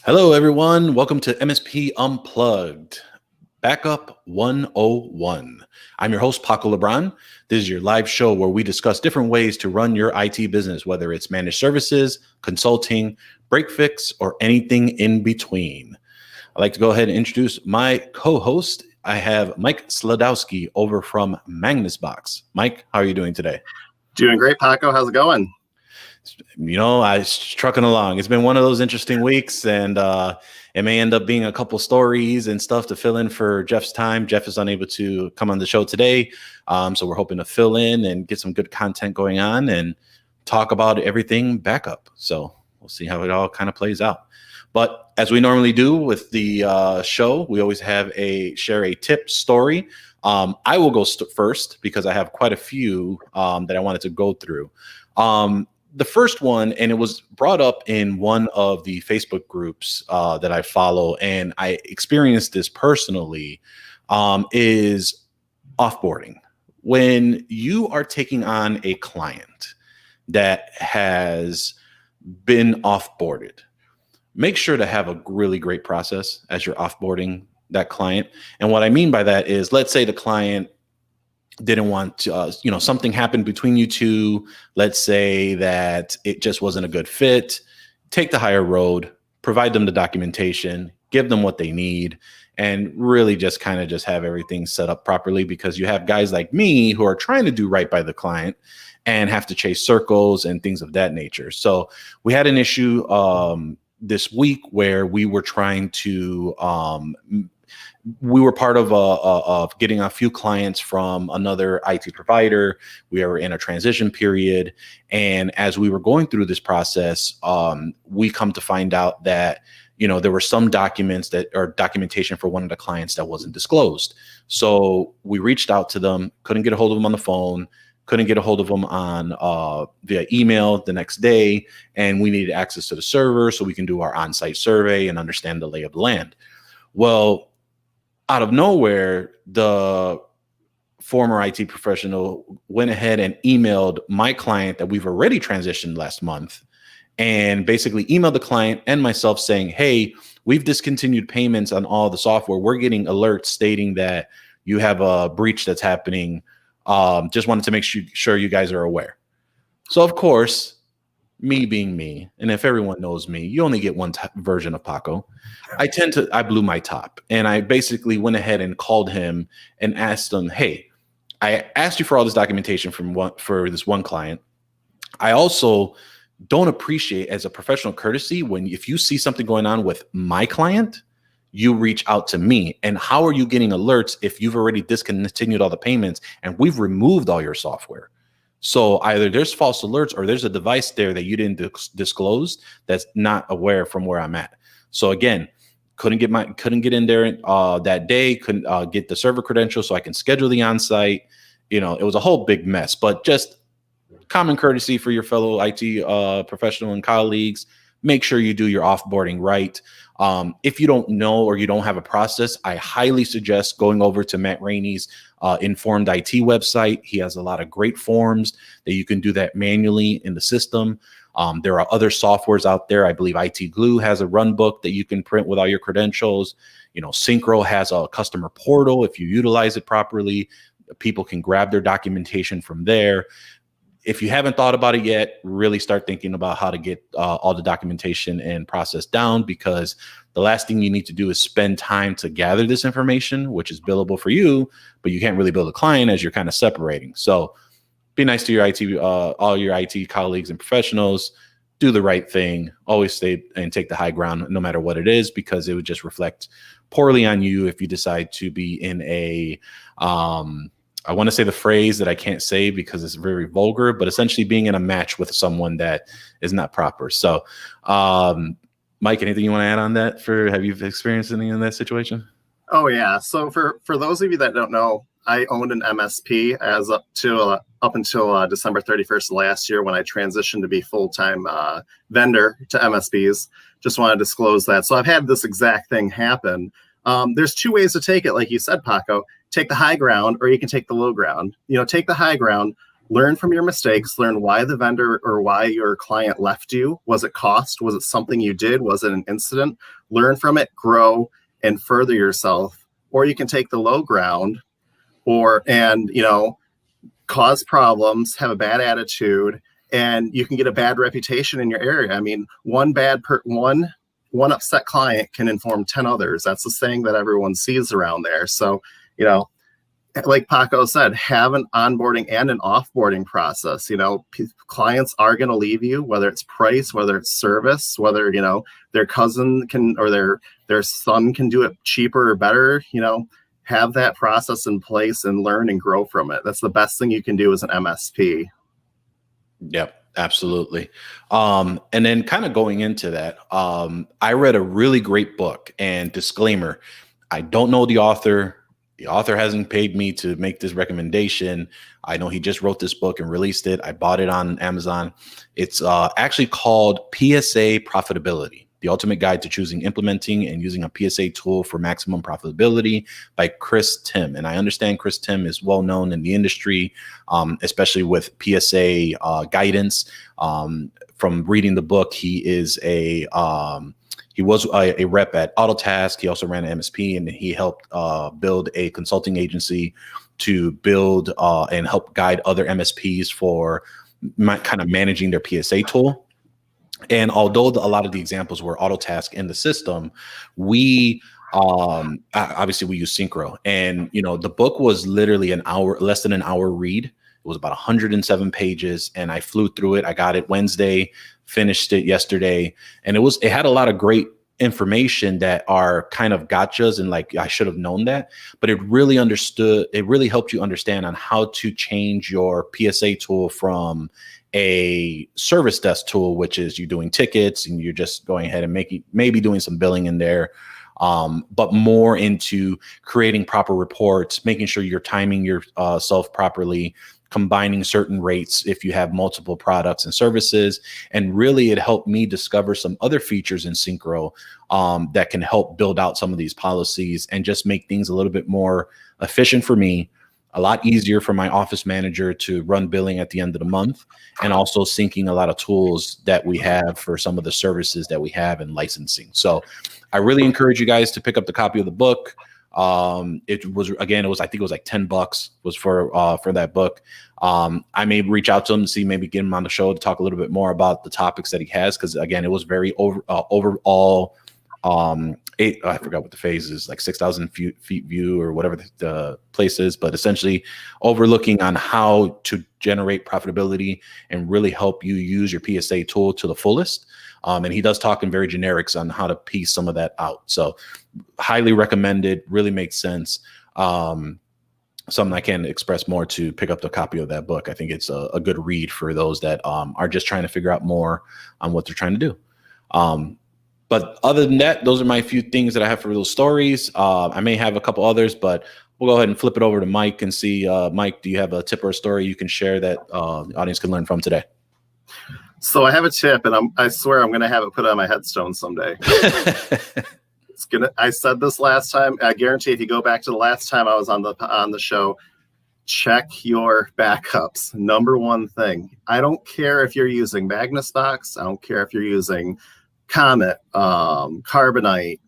Hello, everyone. Welcome to MSP Unplugged, Backup 101. I'm your host, Paco Lebron. This is your live show where we discuss different ways to run your IT business, whether it's managed services, consulting, break fix, or anything in between. I'd like to go ahead and introduce my co-host. I have Mike Slodowski over from Magnus Box. Mike, how are you doing today? Doing great, Paco. How's it going? I trucking along. It's been one of those interesting weeks, and it may end up being a couple stories and stuff to fill in for Jeff's time. Jeff is unable to come on the show today, so we're hoping to fill in and get some good content going on and talk about everything backup. So we'll see how it all kind of plays out. But as we normally do with the show, we always have share a tip story. I will go first because I have quite a few that I wanted to go through. The first one, and it was brought up in one of the Facebook groups that I follow, and I experienced this personally, is offboarding. When you are taking on a client that has been offboarded, make sure to have a really great process as you're offboarding that client. And what I mean by that is, let's say the client didn't want to, something happened between you two. Let's say that it just wasn't a good fit. Take the higher road, provide them the documentation, give them what they need, and really just have everything set up properly, because you have guys like me who are trying to do right by the client and have to chase circles and things of that nature. So we had an issue this week where we were trying to we were part of getting a few clients from another IT provider. We were in a transition period. And as we were going through this process, we come to find out that, there were some documents that are documentation for one of the clients that wasn't disclosed. So we reached out to them, couldn't get a hold of them on the phone, couldn't get a hold of them on via email the next day. And we needed access to the server so we can do our on-site survey and understand the lay of the land. Well, out of nowhere, the former IT professional went ahead and emailed my client that we've already transitioned last month, and basically emailed the client and myself saying, hey, we've discontinued payments on all the software. We're getting alerts stating that you have a breach that's happening. Just wanted to make sure you guys are aware. So, of course, me being me, and if everyone knows me, you only get one version of Paco. I blew my top, and I basically went ahead and called him and asked him, hey, I asked you for all this documentation for this one client. I also don't appreciate, as a professional courtesy, if you see something going on with my client, you reach out to me. And how are you getting alerts if you've already discontinued all the payments and we've removed all your software? So either there's false alerts or there's a device there that you didn't disclose that's not aware from where I'm at. So again, couldn't get in there that day, couldn't get the server credentials so I can schedule the on-site. It was a whole big mess, but just common courtesy for your fellow IT professional and colleagues, make sure you do your offboarding right. If you don't know or you don't have a process, I highly suggest going over to Matt Rainey's Informed IT website. He has a lot of great forms that you can do that manually in the system. There are other softwares out there. I believe IT Glue has a run book that you can print with all your credentials. Synchro has a customer portal. If you utilize it properly, people can grab their documentation from there. If you haven't thought about it yet, really start thinking about how to get all the documentation and process down, because the last thing you need to do is spend time to gather this information, which is billable for you, but you can't really bill the client as you're kind of separating. So be nice to your all your IT colleagues and professionals. Do the right thing. Always stay and take the high ground, no matter what it is, because it would just reflect poorly on you if you decide to be in a I want to say the phrase that I can't say because it's very vulgar, but essentially being in a match with someone that is not proper. So, Mike, anything you want to add on that? Have you experienced anything in that situation? Oh yeah. So for those of you that don't know, I owned an MSP up until December 31st last year, when I transitioned to be full-time vendor to MSPs. Just want to disclose that. So I've had this exact thing happen. There's two ways to take it, like you said, Paco. Take the high ground, or you can take the low ground. Take the high ground. learn from your mistakes, learn why the vendor or why your client left you. Was it cost? Was it something you did? Was it an incident? Learn from it, grow, and further yourself. Or you can take the low ground and cause problems, have a bad attitude, and you can get a bad reputation in your area. I mean, one upset client can inform 10 others. That's the saying that everyone sees around there. So, like Paco said, have an onboarding and an offboarding process. Clients are going to leave you, whether it's price, whether it's service, whether, their cousin can, or their son can do it cheaper or better, have that process in place and learn and grow from it. That's the best thing you can do as an MSP. Yep. Absolutely. And then kind of going into that, I read a really great book, and disclaimer, I don't know the author. The author hasn't paid me to make this recommendation. I know he just wrote this book and released it. I bought it on Amazon. It's actually called PSA Profitability: The Ultimate Guide to Choosing, Implementing, and Using a PSA Tool for Maximum Profitability by Chris Tim. And I understand Chris Tim is well known in the industry, especially with PSA guidance. From reading the book, he was a rep at Autotask. He also ran an MSP, and he helped build a consulting agency to build and help guide other MSPs for kind of managing their PSA tool. And although a lot of the examples were Autotask in the system, we obviously we use Synchro. And the book was literally less than an hour read. It was about 107 pages, and I flew through it. I got it Wednesday, finished it yesterday, and it had a lot of great information that are kind of gotchas, and like I should have known that, but it really helped you understand on how to change your PSA tool from a service desk tool, which is you're doing tickets and you're just going ahead and maybe doing some billing in there, but more into creating proper reports, making sure you're timing yourself properly, combining certain rates if you have multiple products and services. And really, it helped me discover some other features in Synchro that can help build out some of these policies and just make things a little bit more efficient for me, a lot easier for my office manager to run billing at the end of the month, and also syncing a lot of tools that we have for some of the services that we have in licensing. So I really encourage you guys to pick up the copy of the book. It was I think it was like $10 was for that book. I may reach out to him to see, maybe get him on the show to talk a little bit more about the topics that he has, because again, it was very overall. I forgot what the phase is, like 6,000 feet view or whatever the place is, but essentially overlooking on how to generate profitability and really help you use your PSA tool to the fullest. And he does talk in very generics on how to piece some of that out. So highly recommended, really makes sense. Something I can express more to pick up the copy of that book. I think it's a good read for those that are just trying to figure out more on what they're trying to do. But other than that, those are my few things that I have for those stories. I may have a couple others, but we'll go ahead and flip it over to Mike and see. Mike, do you have a tip or a story you can share that the audience can learn from today? So I have a tip, and I swear I'm going to have it put on my headstone someday. I said this last time. I guarantee if you go back to the last time I was on the show, check your backups. Number one thing. I don't care if you're using Magnus Box. I don't care if you're using Comet, Carbonite,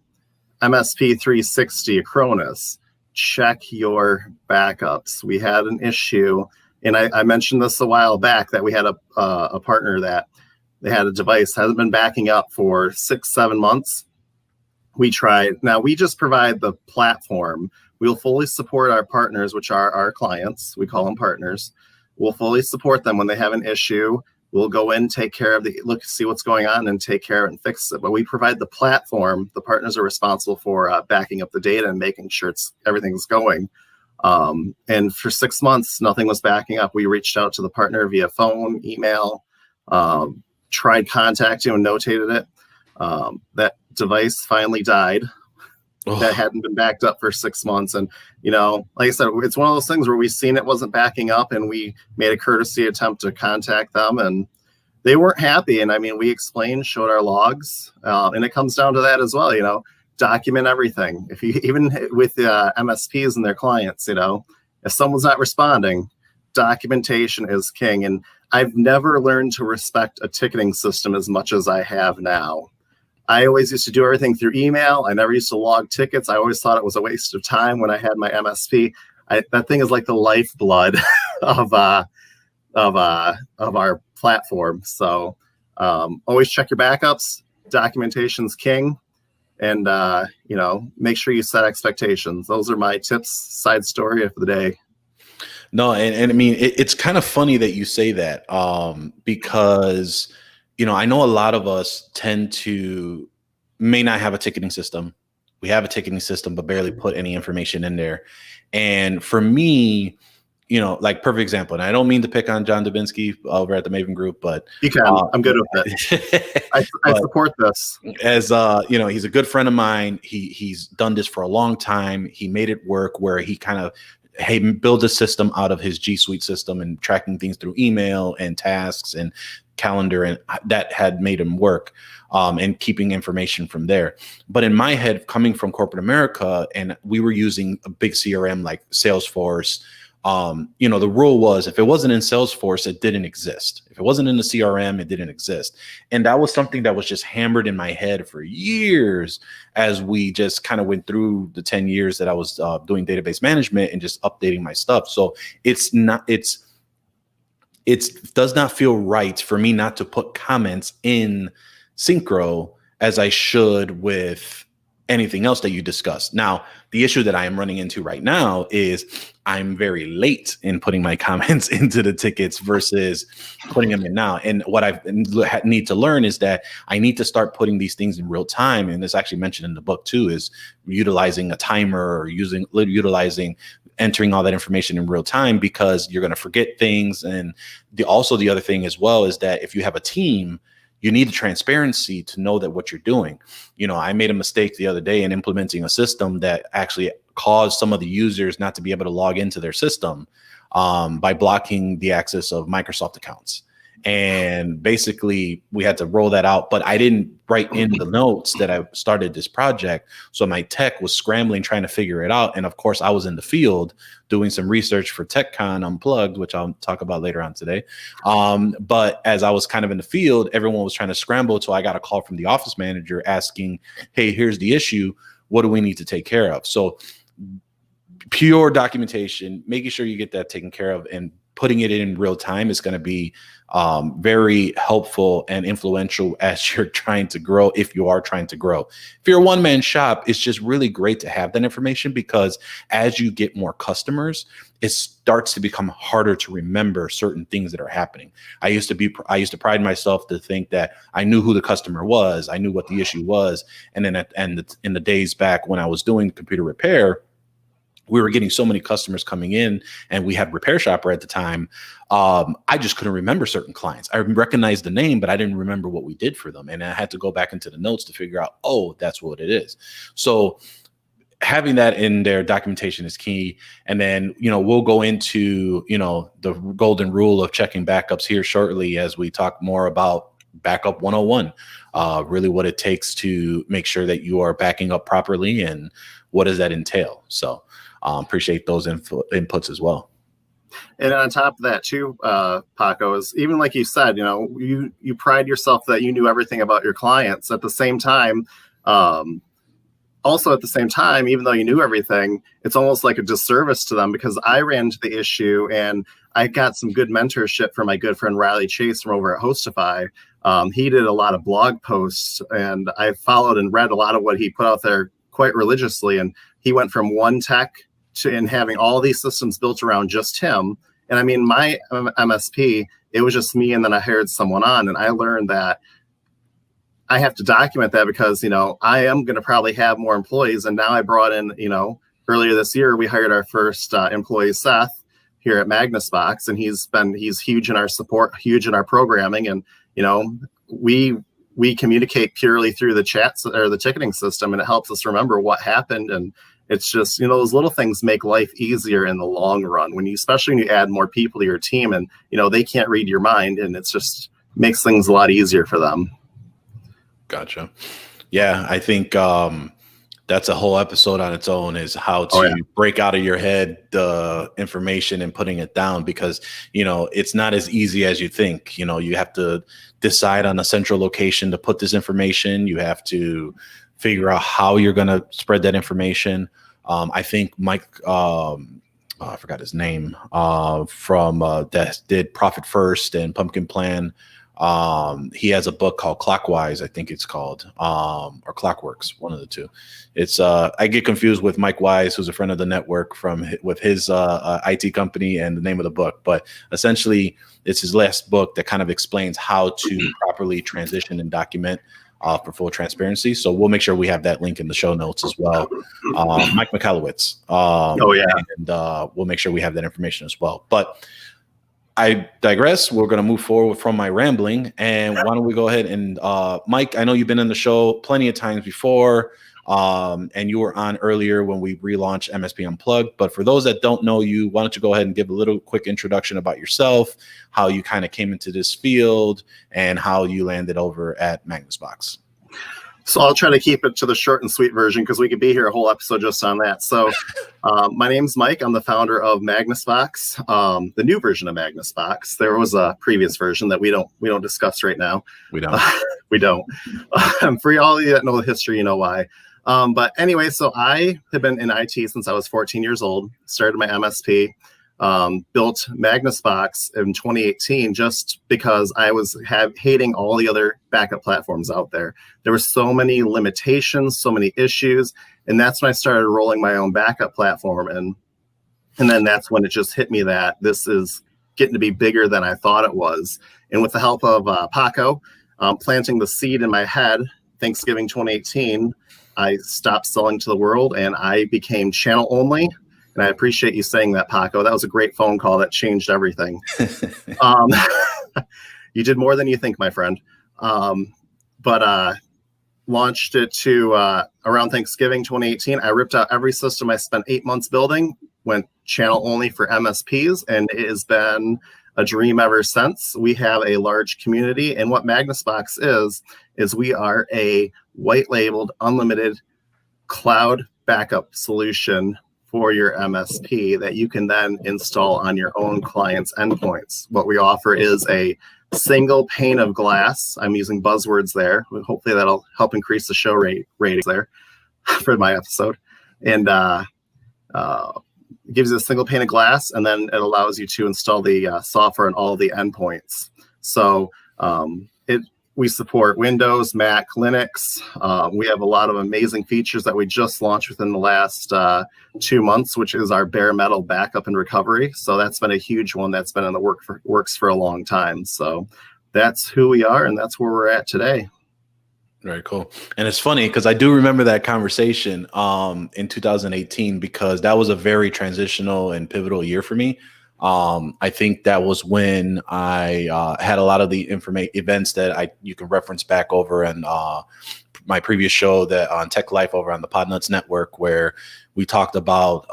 MSP 360, Acronis. Check your backups. We had an issue, and I mentioned this a while back, that we had a partner that they had a device hasn't been backing up for 6-7 months. We tried. Now we just provide the platform. We'll fully support our partners, which are our clients. We call them partners. We'll fully support them when they have an issue. We'll go in, take care of see what's going on, and take care of it and fix it. But we provide the platform. The partners are responsible for backing up the data and making sure everything's going. And for 6 months, nothing was backing up. We reached out to the partner via phone, email, tried contacting and notated it. That device finally died. That hadn't been backed up for 6 months. And, like I said, it's one of those things where we seen it wasn't backing up, and we made a courtesy attempt to contact them, and they weren't happy. And I mean, we explained, showed our logs, and it comes down to that as well, document everything. If you, even with MSPs and their clients, if someone's not responding, documentation is king. And I've never learned to respect a ticketing system as much as I have now. I always used to do everything through email. I never used to log tickets. I always thought it was a waste of time when I had my MSP. That thing is like the lifeblood of our platform. So always check your backups. Documentation's king. And, make sure you set expectations. Those are my tips, side story of the day. No, and I mean, it's kind of funny that you say that because, I know a lot of us may not have a ticketing system. We have a ticketing system, but barely put any information in there. And for me, like perfect example, and I don't mean to pick on John Dubinsky over at the Maven Group, but you can. I'm good with it. I support this. As he's a good friend of mine. He's done this for a long time. He made it work where he kind of build a system out of his G Suite system and tracking things through email and tasks and calendar, and that had made him work and keeping information from there. But in my head, coming from corporate America, and we were using a big CRM like Salesforce. The rule was if it wasn't in Salesforce, it didn't exist. If it wasn't in the CRM, it didn't exist. And that was something that was just hammered in my head for years as we just kind of went through the 10 years that I was doing database management and just updating my stuff. So it does not feel right for me not to put comments in Synchro as I should with anything else that you discussed. Now, the issue that I am running into right now is I'm very late in putting my comments into the tickets versus putting them in now. And what I need to learn is that I need to start putting these things in real time. And it's actually mentioned in the book too, is utilizing a timer or utilizing entering all that information in real time, because you're going to forget things. And the other thing as well is that if you have a team, you need the transparency to know that what you're doing. I made a mistake the other day in implementing a system that actually caused some of the users not to be able to log into their system by blocking the access of Microsoft accounts. And basically we had to roll that out, but I didn't write in the notes that I started this project. So my tech was scrambling, trying to figure it out. And of course I was in the field doing some research for TechCon Unplugged, which I'll talk about later on today. But as I was kind of in the field, everyone was trying to scramble. So I got a call from the office manager asking, hey, here's the issue. What do we need to take care of? So pure documentation, making sure you get that taken care of and putting it in real time is going to be very helpful and influential as you're trying to grow. If you are trying to grow, if you're a one-man shop, it's just really great to have that information, because as you get more customers, it starts to become harder to remember certain things that are happening. I used to pride myself to think that I knew who the customer was. I knew what the issue was. And then in the days back when I was doing computer repair, we were getting so many customers coming in, and we had Repair Shopper at the time. I just couldn't remember certain clients. I recognized the name, but I didn't remember what we did for them. And I had to go back into the notes to figure out, oh, that's what it is. So having that in their documentation is key. And then, we'll go into, the golden rule of checking backups here shortly as we talk more about backup 101, really what it takes to make sure that you are backing up properly and what does that entail. So appreciate those inputs as well. And on top of that too, Paco, is even like you said, you pride yourself that you knew everything about your clients. At the same time, even though you knew everything, it's almost like a disservice to them, because I ran into the issue and I got some good mentorship from my good friend Riley Chase from over at Hostify. He did a lot of blog posts, and I followed and read a lot of what he put out there quite religiously. And he went from one tech and having all these systems built around just him. And I mean, my MSP, it was just me, and then I hired someone on, and I learned that I have to document that because, I am going to probably have more employees. And now I brought in, earlier this year, we hired our first employee, Seth, here at Magnus Box, and he's huge in our support, huge in our programming. And, we communicate purely through the chats or the ticketing system, and it helps us remember what happened. And it's just, those little things make life easier in the long run, especially when you add more people to your team and, they can't read your mind, and it's just makes things a lot easier for them. Gotcha. Yeah, I think That's a whole episode on its own, is how to break out of your head the information and putting it down, because, it's not as easy as you think. You have to decide on a central location to put this information. You have to figure out how you're going to spread that information. I think Mike, I forgot his name, from that did Profit First and Pumpkin Plan. He has a book called Clockwise, I think it's called, or Clockworks, one of the two. It's I get confused with Mike Wise, who's a friend of the network with his IT company, and the name of the book. But essentially, it's his last book that kind of explains how to properly transition and document for full transparency. So we'll make sure we have that link in the show notes as well. Mike McAllowitz. And we'll make sure we have that information as well. But I digress. We're going to move forward from my rambling. And why don't we go ahead and, Mike, I know you've been in the show plenty of times before, and you were on earlier when we relaunched MSP Unplugged. But for those that don't know you, why don't you go ahead and give a little quick introduction about yourself, how you kind of came into this field, and how you landed over at Magnus Box. So I'll try to keep it to the short and sweet version, because we could be here a whole episode just on that. So my name's Mike. I'm the founder of Magnus Box, the new version of Magnus Box. There was a previous version that we don't discuss right now. We don't. We don't. For all of you that know the history, you know why. But anyway, so I have been in IT since I was 14 years old. Started my MSP. Built Magnus Box in 2018 just because I was hating all the other backup platforms out there. There were so many limitations, so many issues, and that's when I started rolling my own backup platform. And then that's when it just hit me that this is getting to be bigger than I thought it was. And with the help of Paco, planting the seed in my head, Thanksgiving 2018, I stopped selling to the world and I became channel only. And I appreciate you saying that, Paco. That was a great phone call that changed everything. You did more than you think, my friend. But launched it to around Thanksgiving 2018. I ripped out every system I spent 8 months building, went channel only for MSPs, and it has been a dream ever since. We have a large community, and what Magnus Box is we are a white labeled, unlimited cloud backup solution for your MSP that you can then install on your own client's endpoints. What we offer is a single pane of glass. I'm using buzzwords there. Hopefully that'll help increase the show ratings there for my episode. And gives you a single pane of glass, and then it allows you to install the software on all the endpoints. So we support Windows, Mac, Linux. We have a lot of amazing features that we just launched within the last 2 months, which is our bare metal backup and recovery. So that's been a huge one that's been in the works for a long time. So that's who we are, and that's where we're at today. Very cool. And it's funny because I do remember that conversation in 2018, because that was a very transitional and pivotal year for me. I think that was when I had a lot of the events that you can reference back over and my previous show that on Tech Life over on the Podnuts Network, where we talked about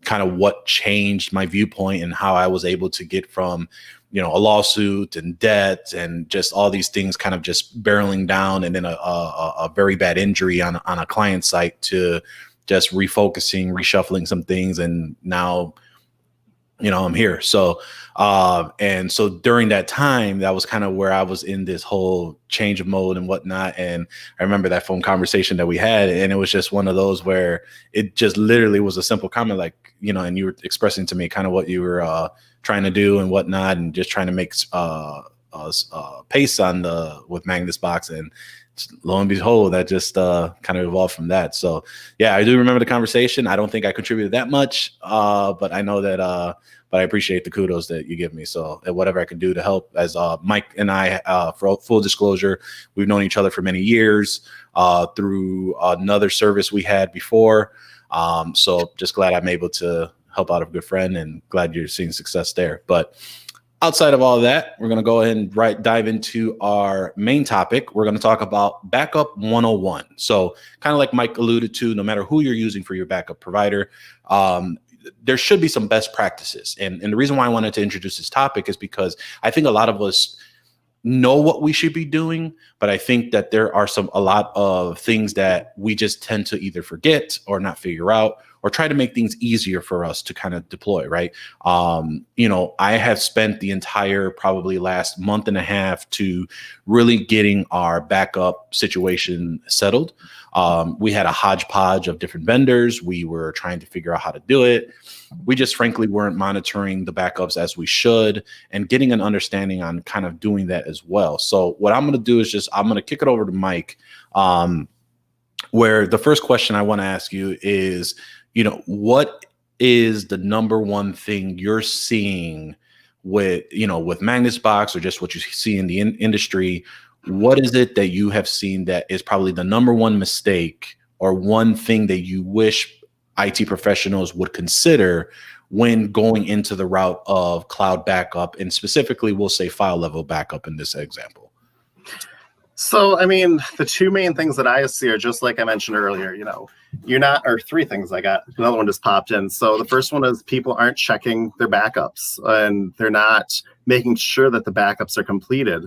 kind of what changed my viewpoint and how I was able to get from, a lawsuit and debt and just all these things kind of just barreling down, and then a very bad injury on a client site, to just refocusing, reshuffling some things, and now I'm here. So, and so during that time, that was kind of where I was in this whole change of mode and whatnot. And I remember that phone conversation that we had, and it was just one of those where it just literally was a simple comment, like, and you were expressing to me kind of what you were trying to do and whatnot, and just trying to make pace with Magnus Box. And lo and behold, that just kind of evolved from that. So yeah, I do remember the conversation. I don't think I contributed that much, but I know that, but I appreciate the kudos that you give me. So whatever I can do to help, as Mike and I, for full disclosure, we've known each other for many years through another service we had before. So just glad I'm able to help out a good friend, and glad you're seeing success there. But outside of all of that, we're going to go ahead and dive into our main topic. We're going to talk about Backup 101. So kind of like Mike alluded to, no matter who you're using for your backup provider, there should be some best practices. And the reason why I wanted to introduce this topic is because I think a lot of us know what we should be doing, but I think that there are a lot of things that we just tend to either forget or not figure out, or try to make things easier for us to kind of deploy, right? I have spent the entire probably last month and a half to really getting our backup situation settled. We had a hodgepodge of different vendors. We were trying to figure out how to do it. We just frankly weren't monitoring the backups as we should, and getting an understanding on kind of doing that as well. So what I'm going to do is I'm going to kick it over to Mike, where the first question I want to ask you is, what is the number one thing you're seeing with Magnus Box, or just what you see in the industry? What is it that you have seen that is probably the number one mistake, or one thing that you wish IT professionals would consider when going into the route of cloud backup, and specifically we'll say file level backup in this example? So, I mean, the two main things that I see are just like I mentioned earlier, or three things I got. Another one just popped in. So the first one is people aren't checking their backups, and they're not making sure that the backups are completed.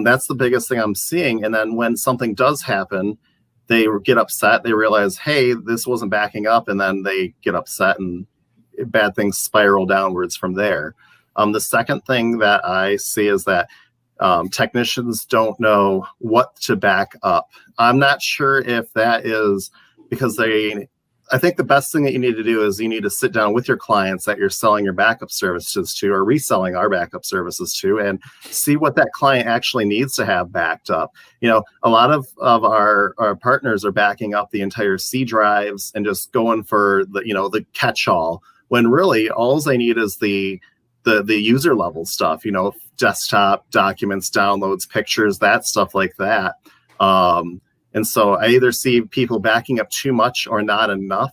That's the biggest thing I'm seeing. And then when something does happen, they get upset. They realize, hey, this wasn't backing up. And then they get upset, and bad things spiral downwards from there. The second thing that I see is that technicians don't know what to back up. I'm not sure if that is because I think the best thing that you need to do is you need to sit down with your clients that you're selling your backup services to, or reselling our backup services to, and see what that client actually needs to have backed up. A lot of our partners are backing up the entire C drives and just going for the catch-all, when really all they need is the user level stuff, desktop documents, downloads, pictures, that stuff like that. And so I either see people backing up too much or not enough.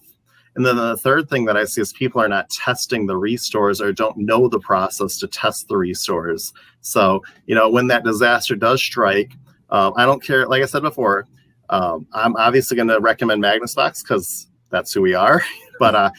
And then the third thing that I see is people are not testing the restores, or don't know the process to test the restores. So, when that disaster does strike, I don't care. Like I said before, I'm obviously going to recommend Magnus Box because that's who we are. But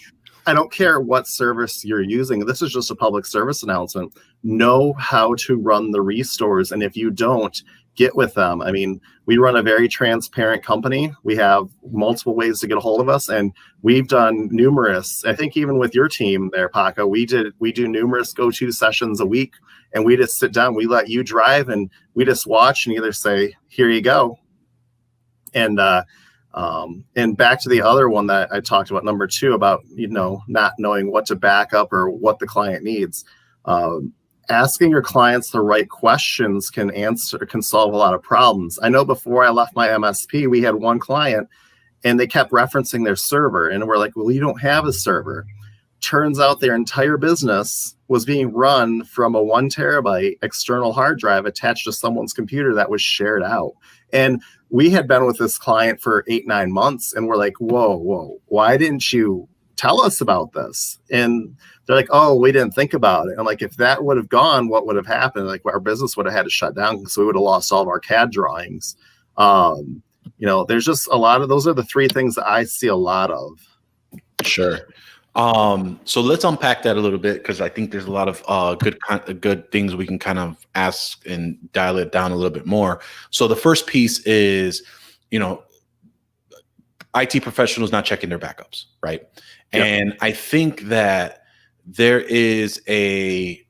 I don't care what service you're using. This is just a public service announcement. Know how to run the restores. And if you don't, get with them. I mean, we run a very transparent company. We have multiple ways to get a hold of us. And we've done numerous, I think even with your team there, Paco, we do numerous go-to sessions a week. And we just sit down, we let you drive, and we just watch and either say, here you go. And back to the other one that I talked about, number two, about, not knowing what to back up or what the client needs. Asking your clients the right questions can solve a lot of problems. I know before I left my MSP, we had one client and they kept referencing their server, and we're like, well, you don't have a server. Turns out their entire business was being run from a 1 terabyte external hard drive attached to someone's computer that was shared out. And we had been with this client for 8-9 months, and we're like, whoa, why didn't you tell us about this? And they're like, oh, we didn't think about it. And like, if that would have gone, what would have happened? Like, our business would have had to shut down because we would have lost all of our CAD drawings. There's just a lot of, those are the three things that I see a lot of. Sure. So let's unpack that a little bit, because I think there's a lot of good things we can kind of ask and dial it down a little bit more. So the first piece is, IT professionals not checking their backups, right? Yep. And I think that there is a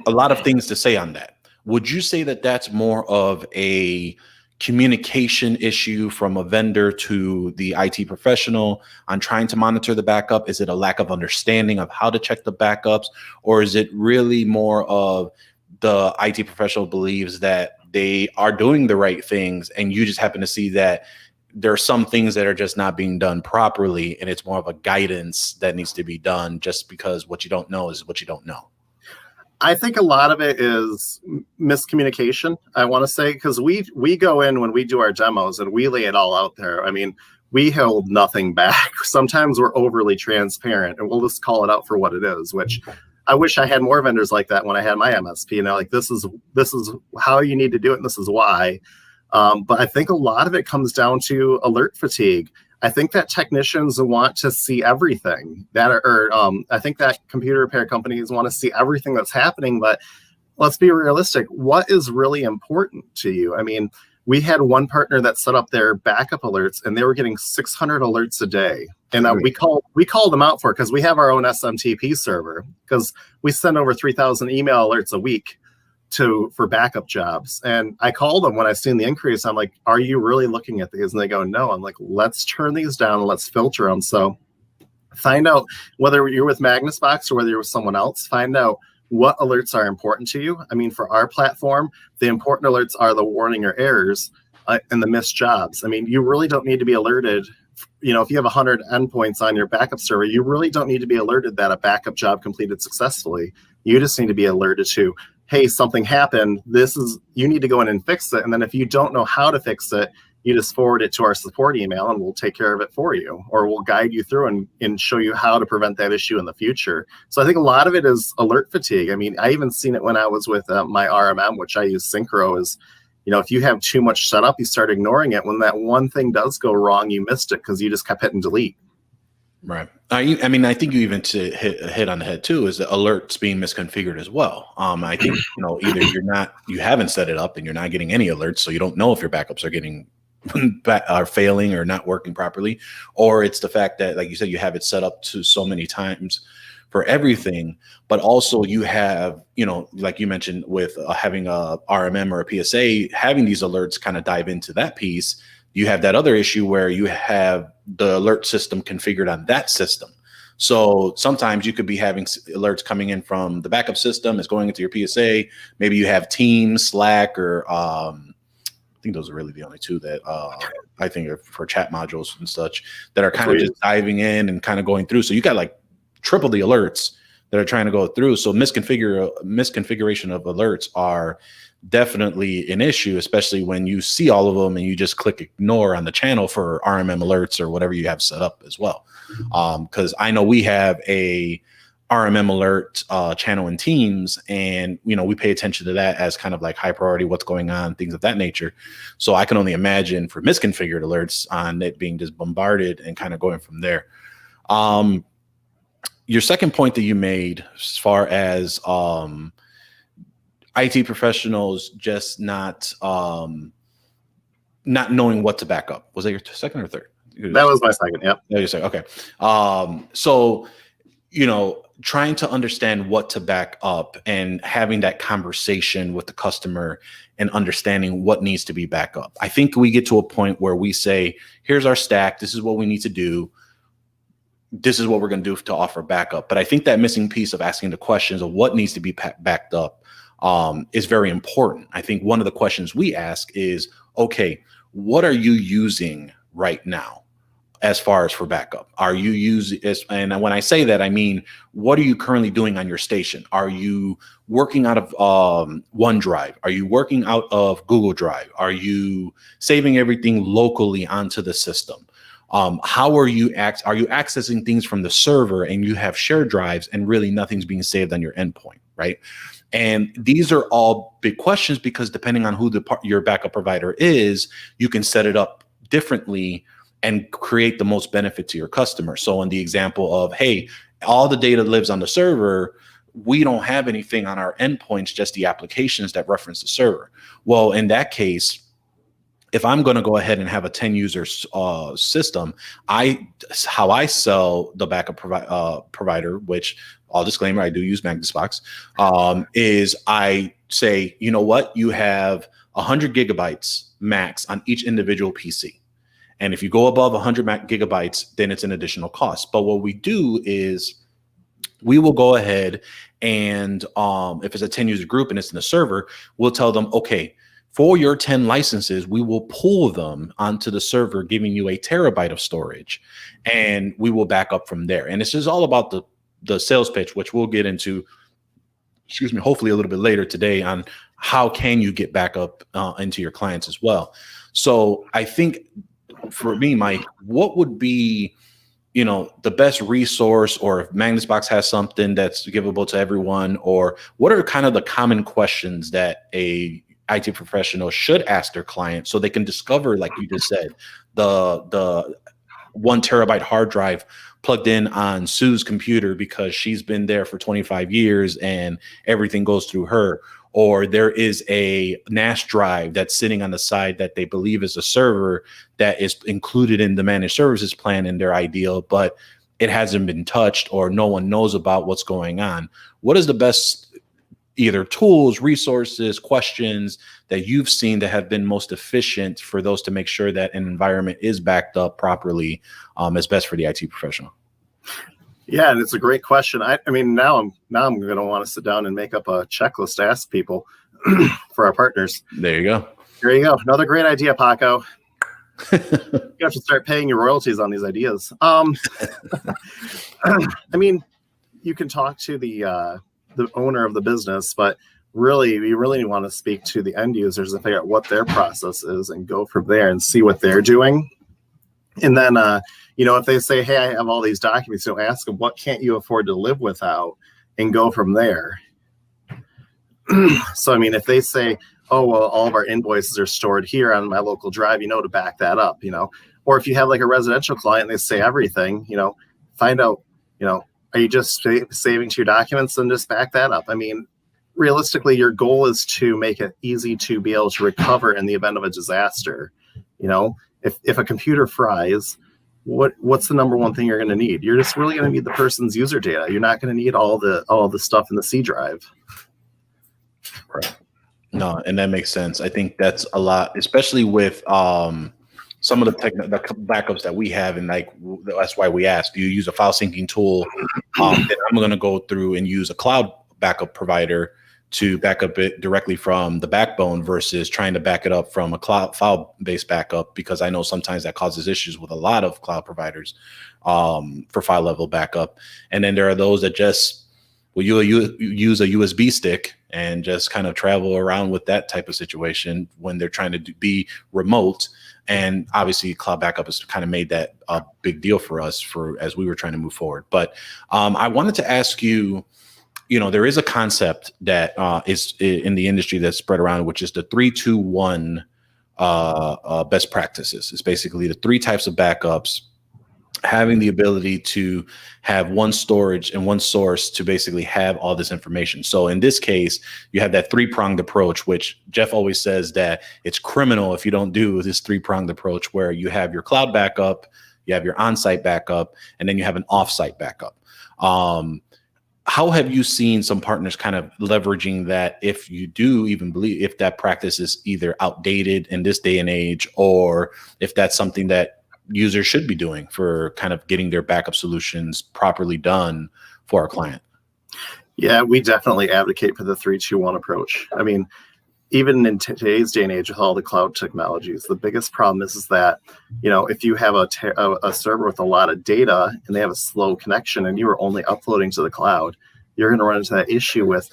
lot of things to say on that. Would you say that that's more of a communication issue from a vendor to the IT professional on trying to monitor the backup? Is it a lack of understanding of how to check the backups? Or is it really more of the IT professional believes that they are doing the right things, and you just happen to see that there are some things that are just not being done properly, and it's more of a guidance that needs to be done, just because what you don't know is what you don't know? I think a lot of it is miscommunication, I want to say, because we go in when we do our demos and we lay it all out there. I mean, we hold nothing back. Sometimes we're overly transparent, and we'll just call it out for what it is, which I wish I had more vendors like that when I had my MSP. Like, this is how you need to do it, and this is why. But I think a lot of it comes down to alert fatigue. I think that technicians want to see everything I think that computer repair companies want to see everything that's happening, but let's be realistic. What is really important to you? I mean, we had one partner that set up their backup alerts, and they were getting 600 alerts a day. And we called them out for it because we have our own SMTP server, because we send over 3,000 email alerts a week for backup jobs. And I called them when I seen the increase. I'm like, "Are you really looking at these?" And they go, "No." I'm like, "Let's turn these down and let's filter them." So find out, whether you're with Magnus Box or whether you're with someone else, find out what alerts are important to you. I mean, for our platform, the important alerts are the warning or errors and the missed jobs. I mean, you really don't need to be alerted. If you have 100 endpoints on your backup server, you really don't need to be alerted that a backup job completed successfully. You just need to be alerted to, hey, something happened. You need to go in and fix it. And then if you don't know how to fix it, you just forward it to our support email and we'll take care of it for you, or we'll guide you through and show you how to prevent that issue in the future. So I think a lot of it is alert fatigue. I mean, I even seen it when I was with my RMM, which I use Synchro, is, if you have too much set up, you start ignoring it. When that one thing does go wrong, you missed it because you just kept hitting delete. Right. I mean, I think you even hit on the head too, is the alerts being misconfigured as well. I think, either you haven't set it up and you're not getting any alerts, so you don't know if your backups are failing or not working properly, or it's the fact that, like you said, you have it set up to so many times for everything, but also you have, like you mentioned with having a RMM or a PSA, having these alerts kind of dive into that piece. You have that other issue where you have the alert system configured on that system. So sometimes you could be having alerts coming in from the backup system, it's going into your PSA. Maybe you have Teams, Slack, or I think those are really the only two that I think are for chat modules and such that are kind of just diving in and kind of going through. So you got like triple the alerts that are trying to go through. So misconfiguration of alerts are definitely an issue, especially when you see all of them and you just click ignore on the channel for RMM alerts or whatever you have set up as well. Because I know we have a RMM alert channel in Teams, and we pay attention to that as kind of like high priority, what's going on, things of that nature. So I can only imagine for misconfigured alerts on it being just bombarded and kind of going from there. Your second point that you made, as far as IT professionals just not knowing what to back up. Was that your second or third? That was my second. Yep. Yeah, your second. Okay. So trying to understand what to back up and having that conversation with the customer and understanding what needs to be back up. I think we get to a point where we say, here's our stack. This is what we need to do. This is what we're going to do to offer backup. But I think that missing piece of asking the questions of what needs to be backed up is very important. I think one of the questions we ask is, okay, what are you using right now as far as for backup? Are you using, and when I say that, I mean, what are you currently doing on your station? Are you working out of OneDrive? Are you working out of Google Drive? Are you saving everything locally onto the system? How are you accessing things from the server and you have shared drives and really nothing's being saved on your endpoint, right? And these are all big questions, because depending on who your backup provider is, you can set it up differently and create the most benefit to your customer. So in the example of, hey, all the data lives on the server, we don't have anything on our endpoints, just the applications that reference the server. Well, in that case, if I'm going to go ahead and have a 10-user system, how I sell the backup provider, which I'll disclaimer, I do use Magnus Box, is I say, you know what, you have 100 gigabytes max on each individual PC. And if you go above 100 gigabytes, then it's an additional cost. But what we do is we will go ahead and if it's a 10-user group and it's in the server, we'll tell them, okay, for your 10 licenses, we will pull them onto the server, giving you a terabyte of storage, and we will back up from there. And this is all about the sales pitch, which we'll get into, hopefully a little bit later today, on how can you get back up into your clients as well. So I think for me, Mike, what would be, the best resource, or if Magnus Box has something that's givable to everyone, or what are kind of the common questions that a IT professional should ask their client so they can discover, like you just said, the 1 terabyte hard drive plugged in on Sue's computer because she's been there for 25 years and everything goes through her, or there is a NAS drive that's sitting on the side that they believe is a server that is included in the managed services plan in their ideal, but it hasn't been touched or no one knows about what's going on. What is the best either tools, resources, questions that you've seen that have been most efficient for those to make sure that an environment is backed up properly as best for the IT professional? Yeah, and it's a great question. I mean, now I'm going to want to sit down and make up a checklist to ask people for our partners. There you go. There you go. Another great idea, Paco. You have to start paying your royalties on these ideas. I mean, you can talk to the owner of the business, but really, we really want to speak to the end users and figure out what their process is and go from there and see what they're doing. And then, if they say, hey, I have all these documents, ask them, what can't you afford to live without, and go from there. So, I mean, if they say, oh, well, all of our invoices are stored here on my local drive, to back that up, or if you have like a residential client, they say everything, find out, are you just saving to your documents and just back that up? I mean, realistically, your goal is to make it easy to be able to recover in the event of a disaster. If a computer fries, what's the number one thing you're going to need? You're just really going to need the person's user data. You're not going to need all the stuff in the C drive. Right. No, and that makes sense. I think that's a lot, especially with some of the backups that we have, and that's why we asked, do you use a file syncing tool? Then I'm going to go through and use a cloud backup provider to back up it directly from the backbone versus trying to back it up from a cloud file-based backup, because I know sometimes that causes issues with a lot of cloud providers for file level backup. And then there are those that just use a USB stick and just kind of travel around with that type of situation when they're trying to be remote. And obviously cloud backup has kind of made that a big deal for us as we were trying to move forward. But I wanted to ask you, there is a concept that is in the industry that's spread around, which is the 3-2-1 best practices. It's basically the 3 types of backups, having the ability to have one storage and one source to basically have all this information. So in this case, you have that 3-pronged approach, which Jeff always says that it's criminal if you don't do this 3-pronged approach, where you have your cloud backup, you have your on-site backup, and then you have an off-site backup. How have you seen some partners kind of leveraging that, if you do even believe, if that practice is either outdated in this day and age, or if that's something that users should be doing for kind of getting their backup solutions properly done for our client? Yeah, we definitely advocate for the 3-2-1 approach. I mean, even in today's day and age with all the cloud technologies, the biggest problem is that, if you have a server with a lot of data and they have a slow connection and you are only uploading to the cloud, you're going to run into that issue with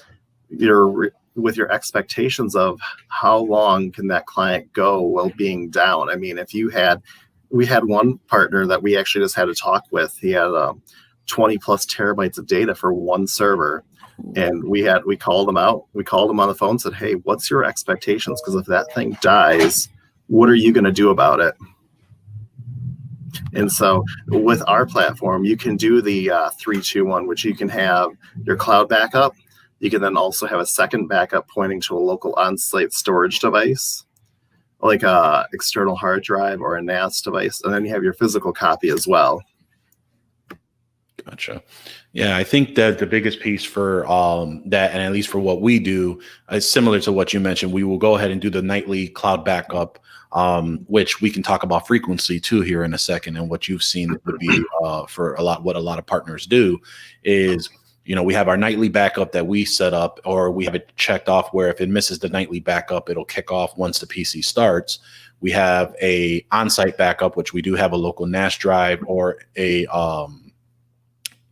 your expectations of how long can that client go while being down. I mean, we had one partner that we actually just had to talk with. He had 20 plus terabytes of data for one server. And we called them out. We called them on the phone and said, hey, what's your expectations? Because if that thing dies, what are you going to do about it? And so with our platform, you can do the 3-2-1, which you can have your cloud backup. You can then also have a second backup pointing to a local on-site storage device, like a external hard drive or a NAS device. And then you have your physical copy as well. Gotcha. Yeah, I think that the biggest piece for that, and at least for what we do, is similar to what you mentioned. We will go ahead and do the nightly cloud backup, which we can talk about frequency too here in a second. And what you've seen would be what a lot of partners do is, we have our nightly backup that we set up, or we have it checked off where if it misses the nightly backup, it'll kick off once the PC starts. We have a on-site backup, which we do have a local NAS drive or a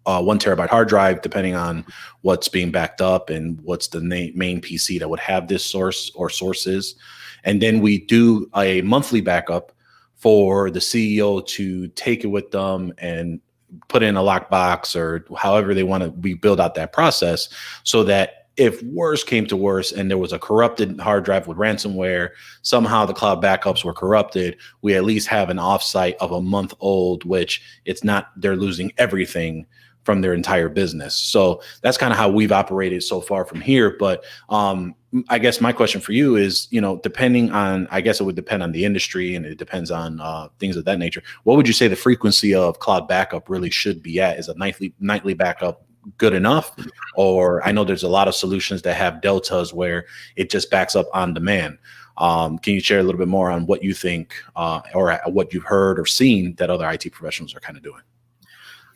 1 terabyte hard drive, depending on what's being backed up and what's the main PC that would have this source or sources. And then we do a monthly backup for the CEO to take it with them and put in a lockbox, or however they want to build out that process, so that if worse came to worse and there was a corrupted hard drive with ransomware, somehow the cloud backups were corrupted, we at least have an offsite of a month old, which it's not, they're losing everything from their entire business. So that's kind of how we've operated so far from here. But I guess my question for you is, depending on, I guess it would depend on the industry, and it depends on things of that nature. What would you say the frequency of cloud backup really should be at? Is a nightly backup good enough? Or I know there's a lot of solutions that have deltas where it just backs up on demand. Can you share a little bit more on what you think or what you've heard or seen that other IT professionals are kind of doing?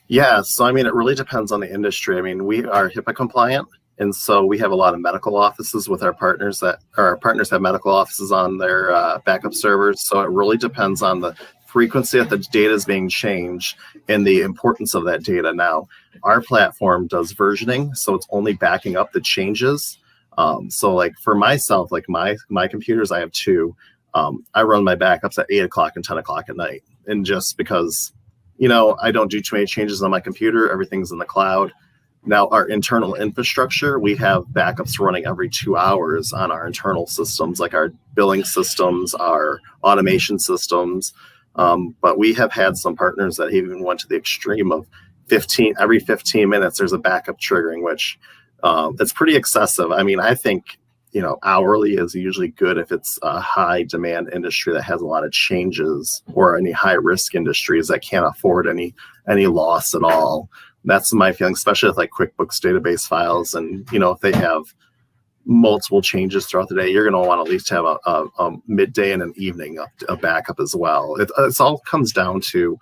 Yeah, so I mean, it really depends on the industry. I mean, we are HIPAA compliant, and so we have a lot of medical offices with our partners our partners have medical offices on their backup servers. So it really depends on the frequency that the data is being changed and the importance of that data. Now, our platform does versioning, so it's only backing up the changes. So like for myself, like my computers, I have two. I run my backups at 8 o'clock and 10 o'clock at night, and just because I don't do too many changes on my computer. Everything's in the cloud. Now, our internal infrastructure, we have backups running every 2 hours on our internal systems, like our billing systems, our automation systems. But we have had some partners that even went to the extreme of every 15 minutes, there's a backup triggering, which it's pretty excessive. I mean, I think hourly is usually good if it's a high demand industry that has a lot of changes, or any high risk industries that can't afford any loss at all. That's my feeling, especially with like QuickBooks database files. And, if they have multiple changes throughout the day, you're going to want to at least have a midday and an evening a backup as well. It all comes down to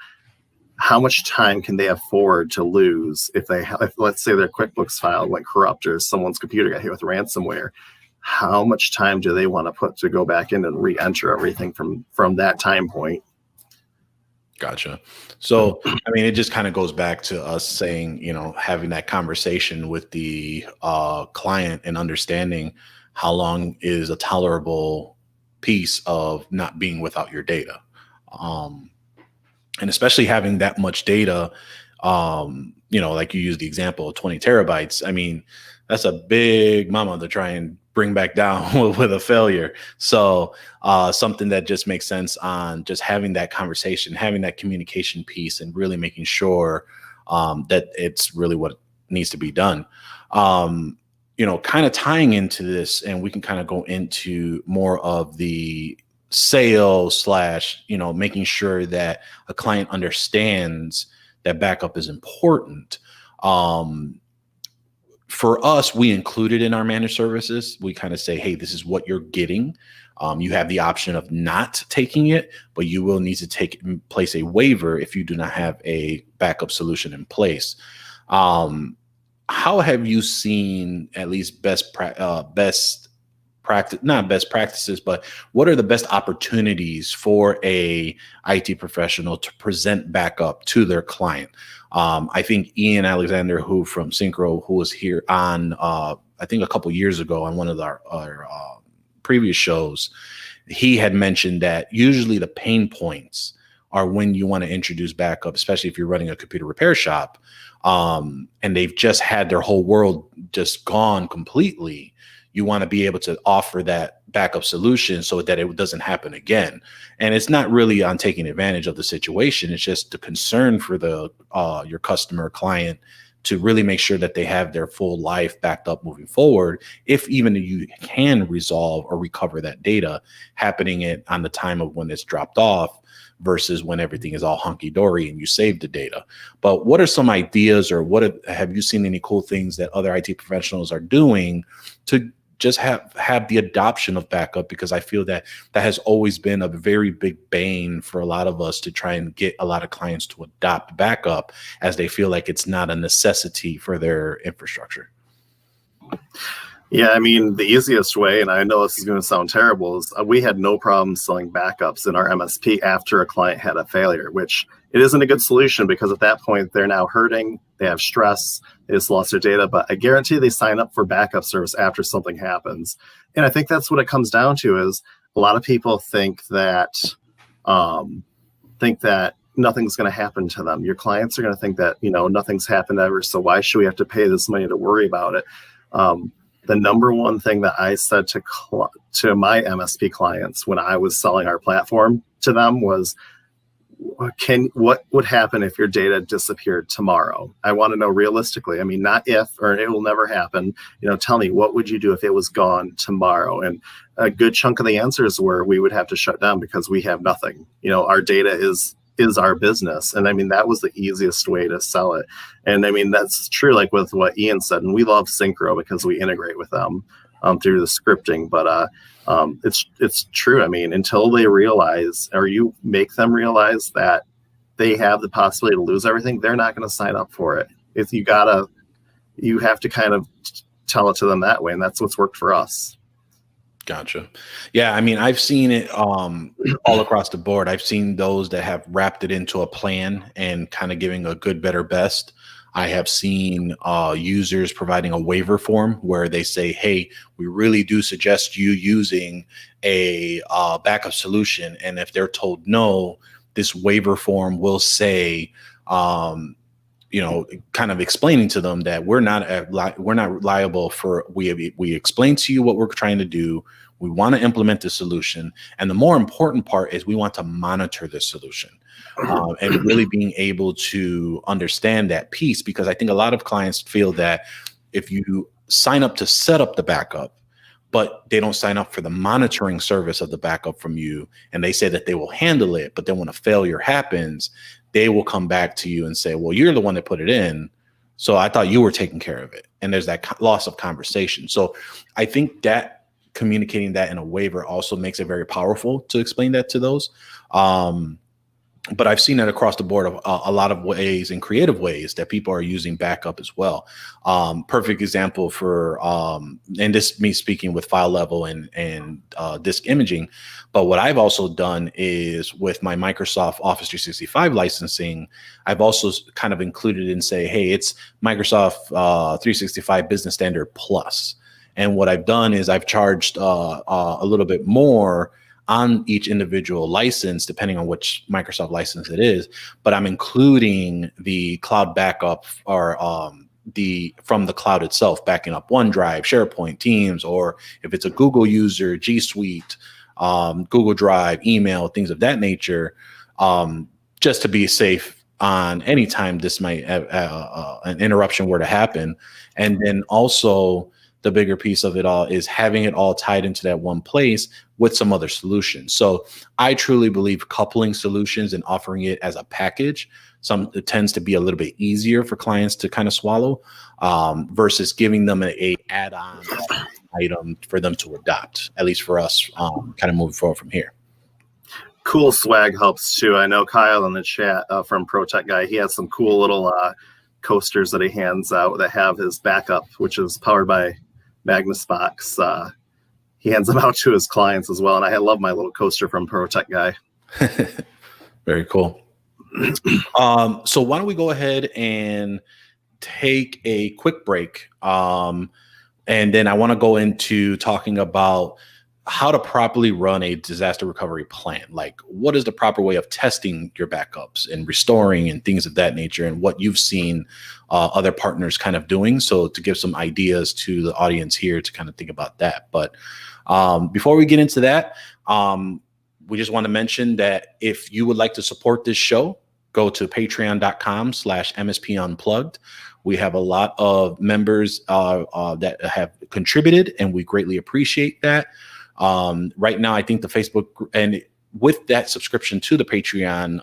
how much time can they afford to lose if let's say their QuickBooks file went corrupt or someone's computer got hit with ransomware. How much time do they want to put to go back in and re-enter everything from that time point? Gotcha. So, I mean, it just kind of goes back to us saying, having that conversation with the client and understanding how long is a tolerable piece of not being without your data. And especially having that much data, like you use the example of 20 terabytes. I mean, that's a big mama to try and bring back down with a failure. So something that just makes sense on just having that conversation, having that communication piece, and really making sure that it's really what needs to be done. Kind of tying into this, and we can kind of go into more of the sales / making sure that a client understands that backup is important. For us, we include it in our managed services. We kind of say, hey, this is what you're getting. You have the option of not taking it, but you will need to place a waiver if you do not have a backup solution in place. How have you seen at least best practice, not best practices, but what are the best opportunities for a IT professional to present backup to their client? I think Ian Alexander, who from Synchro, who was here on, I think a couple years ago on one of our previous shows, he had mentioned that usually the pain points are when you want to introduce backup, especially if you're running a computer repair shop, and they've just had their whole world just gone completely. You want to be able to offer that backup solution so that it doesn't happen again. And it's not really on taking advantage of the situation. It's just the concern for your customer client to really make sure that they have their full life backed up moving forward. If even you can resolve or recover that data, happening it on the time of when it's dropped off versus when everything is all hunky-dory and you save the data. But what are some ideas, or have you seen any cool things that other IT professionals are doing to just have the adoption of backup? Because I feel that has always been a very big bane for a lot of us to try and get a lot of clients to adopt backup, as they feel like it's not a necessity for their infrastructure. Yeah, I mean, the easiest way, and I know this is going to sound terrible, is we had no problem selling backups in our MSP after a client had a failure, which it isn't a good solution, because at that point they're now hurting, they have stress, they just lost their data. But I guarantee they sign up for backup service after something happens. And I think that's what it comes down to, is a lot of people think that nothing's going to happen to them. Your clients are going to think that, nothing's happened ever, so why should we have to pay this money to worry about it? The number one thing that I said to my MSP clients when I was selling our platform to them was, what would happen if your data disappeared tomorrow? I want to know realistically. I mean, not if, or it will never happen. Tell me, what would you do if it was gone tomorrow? And a good chunk of the answers were we would have to shut down because we have nothing. Our data is our business. And I mean, that was the easiest way to sell it. And I mean, that's true, like with what Ian said. And we love Synchro because we integrate with them through the scripting. But it's true. I mean, until they realize, or you make them realize that they have the possibility to lose everything, they're not going to sign up for it. You have to kind of tell it to them that way. And that's what's worked for us. Gotcha. Yeah, I mean, I've seen it all across the board. I've seen those that have wrapped it into a plan and kind of giving a good, better, best. I have seen users providing a waiver form where they say, hey, we really do suggest you using a backup solution. And if they're told no, this waiver form will say, kind of explaining to them that we're not liable for, we explained to you what we're trying to do. We want to implement the solution. And the more important part is we want to monitor the solution. And really being able to understand that piece, because I think a lot of clients feel that if you sign up to set up the backup, but they don't sign up for the monitoring service of the backup from you, and they say that they will handle it, but then when a failure happens, they will come back to you and say, well, you're the one that put it in, so I thought you were taking care of it. And there's that loss of conversation. So I think that communicating that in a waiver also makes it very powerful to explain that to those. But I've seen it across the board of a lot of ways and creative ways that people are using backup as well. Perfect example for, and this me speaking with file level and disk imaging. But what I've also done is with my Microsoft Office 365 licensing, I've also kind of included and say, hey, it's Microsoft 365 Business Standard Plus. And what I've done is I've charged a little bit more on each individual license, depending on which Microsoft license it is, but I'm including the cloud backup or from the cloud itself, backing up OneDrive, SharePoint, Teams, or if it's a Google user, G Suite, Google Drive, email, things of that nature, just to be safe on any time this might an interruption were to happen. And then also the bigger piece of it all is having it all tied into that one place with some other solutions. So I truly believe coupling solutions and offering it as a package, it tends to be a little bit easier for clients to kind of swallow versus giving them a add-on item for them to adopt, at least for us, kind of moving forward from here. Cool swag helps too. I know Kyle in the chat from ProTech Guy, he has some cool little coasters that he hands out that have his backup, which is powered by Magnus Box. He hands them out to his clients as well. And I love my little coaster from ProTech Guy. Very cool. So why don't we go ahead and take a quick break. And then I want to go into talking about how to properly run a disaster recovery plan. Like, what is the proper way of testing your backups and restoring and things of that nature, and what you've seen other partners kind of doing. So to give some ideas to the audience here to kind of think about that. But before we get into that, we just want to mention that if you would like to support this show, go to patreon.com/MSP Unplugged. We have a lot of members that have contributed, and we greatly appreciate that. Right now, I think the Facebook, and with that subscription to the Patreon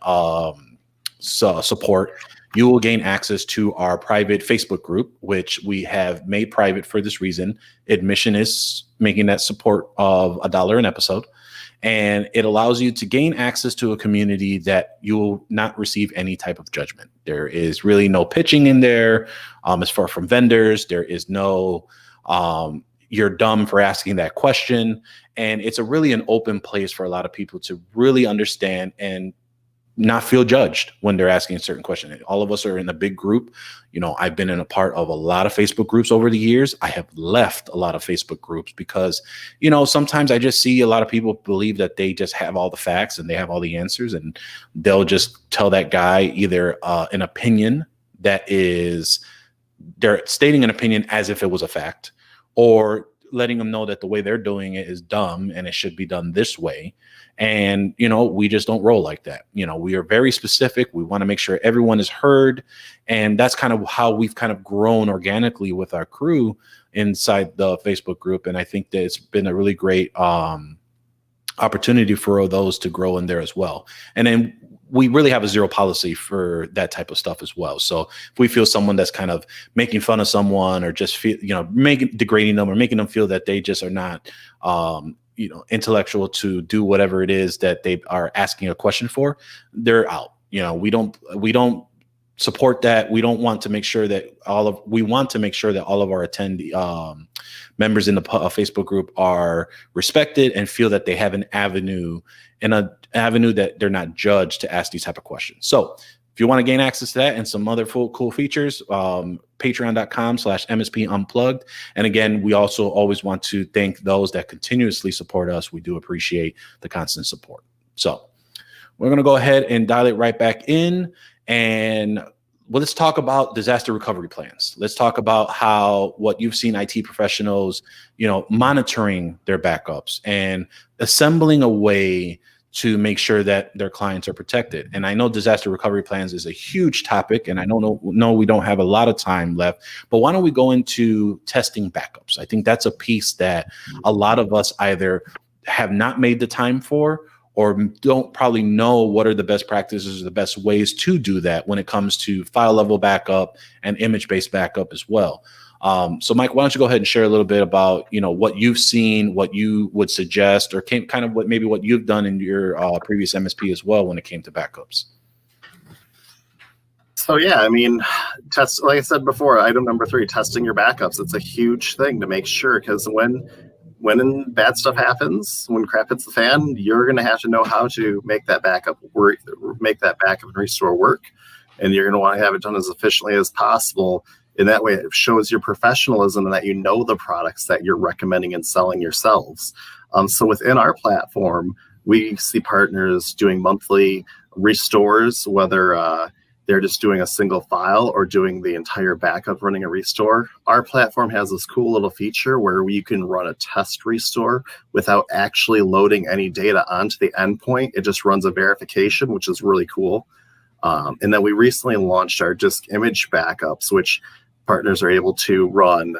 support, you will gain access to our private Facebook group, which we have made private for this reason. Admission is making that support of $1 an episode. And it allows you to gain access to a community that you will not receive any type of judgment. There is really no pitching in there as far from vendors. There is no, you're dumb for asking that question. And it's really an open place for a lot of people to really understand and not feel judged when they're asking a certain question. All of us are in a big group. You know, I've been in a part of a lot of Facebook groups over the years. I have left a lot of Facebook groups because, you know, sometimes I just see a lot of people believe that they just have all the facts and they have all the answers, and they'll just tell that guy either an opinion that is, they're stating an opinion as if it was a fact, or letting them know that the way they're doing it is dumb and it should be done this way. And, you know, we just don't roll like that. You know, we are very specific. We want to make sure everyone is heard. And that's kind of how we've kind of grown organically with our crew inside the Facebook group. And I think that it's been a really great opportunity for those to grow in there as well. And then we really have a zero policy for that type of stuff as well. So if we feel someone that's kind of making fun of someone or just feel, you know, degrading them or making them feel that they just are not, you know, intellectual to do whatever it is that they are asking a question for, they're out. You know, we don't support that. We don't want to make sure that we want to make sure that all of our attendee members in the Facebook group are respected and feel that they have an avenue that they're not judged to ask these type of questions. So if you want to gain access to that and some other cool features, patreon.com/MSP Unplugged. And again, we also always want to thank those that continuously support us. We do appreciate the constant support. So we're going to go ahead and dial it right back in. And let's talk about disaster recovery plans. Let's talk about what you've seen IT professionals, you know, monitoring their backups and assembling a way to make sure that their clients are protected. And I know disaster recovery plans is a huge topic, and I know we don't have a lot of time left, but why don't we go into testing backups? I think that's a piece that a lot of us either have not made the time for or don't probably know what are the best practices or the best ways to do that when it comes to file level backup and image-based backup as well. So Mike, why don't you go ahead and share a little bit about, you know, what you've seen, what you would suggest, or kind of what you've done in your previous MSP as well when it came to backups. So yeah, I mean, like I said before, item number 3, testing your backups. It's a huge thing to make sure, because when bad stuff happens, when crap hits the fan, you're going to have to know how to make that backup work, make that backup and restore work. And you're going to want to have it done as efficiently as possible. In that way, it shows your professionalism and that you know the products that you're recommending and selling yourselves. So within our platform, we see partners doing monthly restores, whether they're just doing a single file or doing the entire backup running a restore. Our platform has this cool little feature where you can run a test restore without actually loading any data onto the endpoint. It just runs a verification, which is really cool. And then we recently launched our disk image backups, which partners are able to run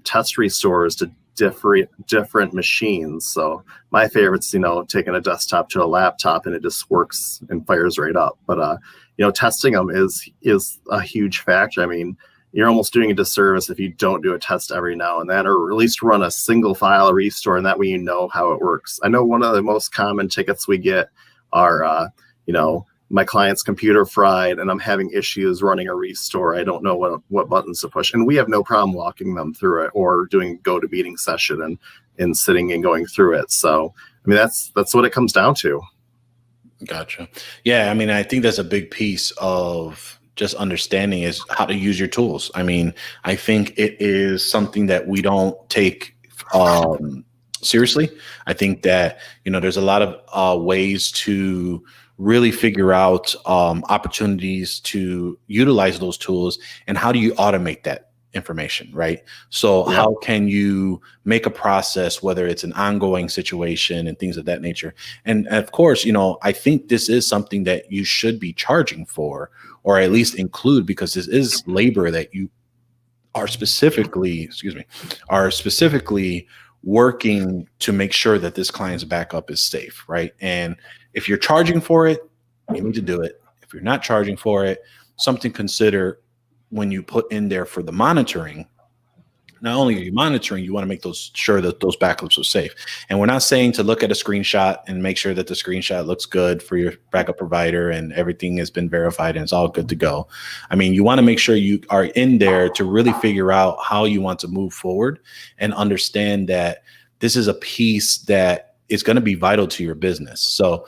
test restores to different machines. So my favorite's, you know, taking a desktop to a laptop and it just works and fires right up. But you know, testing them is a huge factor. I mean, you're almost doing a disservice if you don't do a test every now and then, or at least run a single file restore, and that way you know how it works. I know one of the most common tickets we get are, you know, my client's computer fried and I'm having issues running a restore. I don't know what buttons to push. And we have no problem walking them through it or doing go to meeting session and sitting and going through it. So, I mean, that's what it comes down to. Gotcha. Yeah. I mean, I think that's a big piece of just understanding is how to use your tools. I mean, I think it is something that we don't take seriously. I think that, you know, there's a lot of ways to really figure out opportunities to utilize those tools, and how do you automate that information, right? So how can you make a process, whether it's an ongoing situation and things of that nature? And of course, you know, I think this is something that you should be charging for, or at least include, because this is labor that you are specifically working to make sure that this client's backup is safe, right? And if you're charging for it, you need to do it. If you're not charging for it, something to consider when you put in there for the monitoring. Not only are you monitoring, you want to make sure that those backups are safe. And we're not saying to look at a screenshot and make sure that the screenshot looks good for your backup provider and everything has been verified and it's all good to go. I mean, you want to make sure you are in there to really figure out how you want to move forward and understand that this is a piece that is going to be vital to your business. So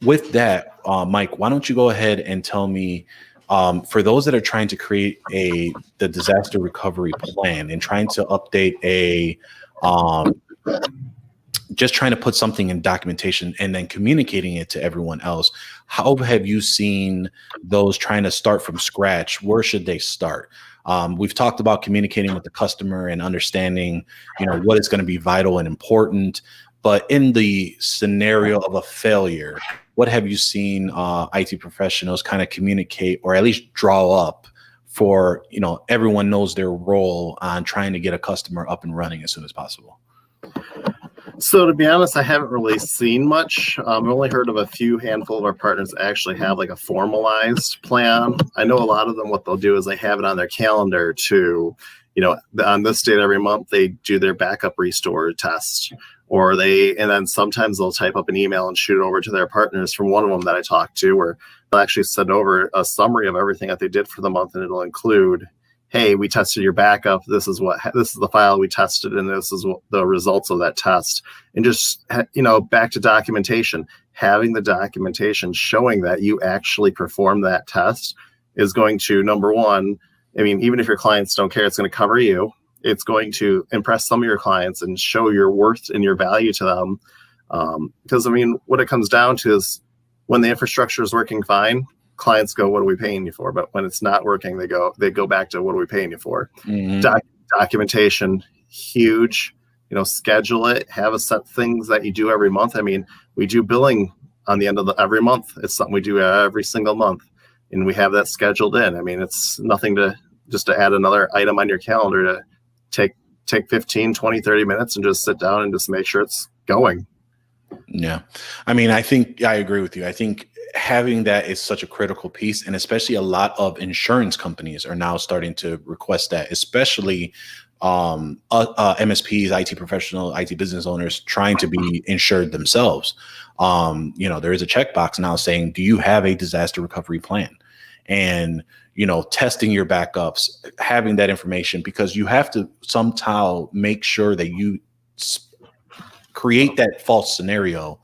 with that, Mike, why don't you go ahead and tell me, for those that are trying to create the disaster recovery plan and trying to update just trying to put something in documentation and then communicating it to everyone else, how have you seen those trying to start from scratch? Where should they start? We've talked about communicating with the customer and understanding, what is going to be vital and important. But in the scenario of a failure, what have you seen IT professionals kind of communicate or at least draw up for, everyone knows their role on trying to get a customer up and running as soon as possible? So to be honest, I haven't really seen much. I've only heard of a few handful of our partners actually have like a formalized plan. I know a lot of them, what they'll do is they have it on their calendar to, on this date every month, they do their backup restore test, and then sometimes they'll type up an email and shoot it over to their partners. From one of them that I talked to, where they'll actually send over a summary of everything that they did for the month, and it'll include, hey, we tested your backup. This is the file we tested, and this is what the results of that test. And just, back to documentation, having the documentation showing that you actually performed that test is going to, number one, even if your clients don't care, it's going to cover you. It's going to impress some of your clients and show your worth and your value to them. Because, what it comes down to is when the infrastructure is working fine, clients go, what are we paying you for? But when it's not working, they go back to, what are we paying you for? Mm-hmm. Documentation, huge. Schedule it. Have a set things that you do every month. We do billing on the end of every month. It's something we do every single month, and we have that scheduled in. It's nothing to add another item on your calendar to take 15, 20, 30 minutes and just sit down and just make sure it's going. Yeah. I think I agree with you. I think having that is such a critical piece, and especially a lot of insurance companies are now starting to request that, especially MSPs, IT professional, IT business owners trying to be insured themselves. There is a checkbox now saying, do you have a disaster recovery plan? And, testing your backups, having that information, because you have to somehow make sure that you create that false scenario,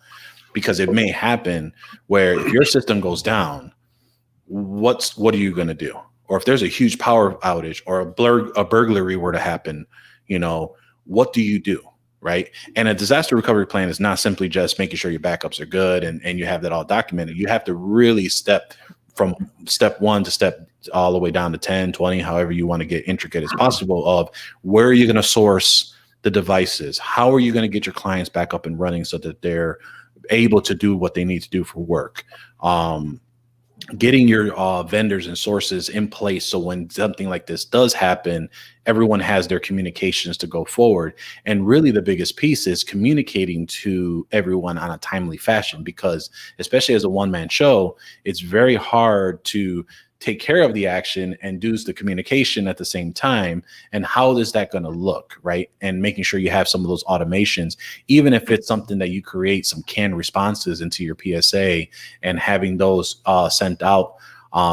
because it may happen where if your system goes down, what are you going to do? Or if there's a huge power outage or a burglary were to happen, what do you do? Right. And a disaster recovery plan is not simply just making sure your backups are good and you have that all documented. You have to really step from step 1 to step all the way down to 10, 20, however you want to get intricate as possible, of where are you going to source the devices? How are you going to get your clients back up and running so that they're able to do what they need to do for work? Getting your vendors and sources in place so when something like this does happen, everyone has their communications to go forward. And really the biggest piece is communicating to everyone on a timely fashion, because especially as a one-man show, it's very hard to take care of the action and do the communication at the same time. And how is that going to look, right? And making sure you have some of those automations, even if it's something that you create some canned responses into your PSA and having those sent out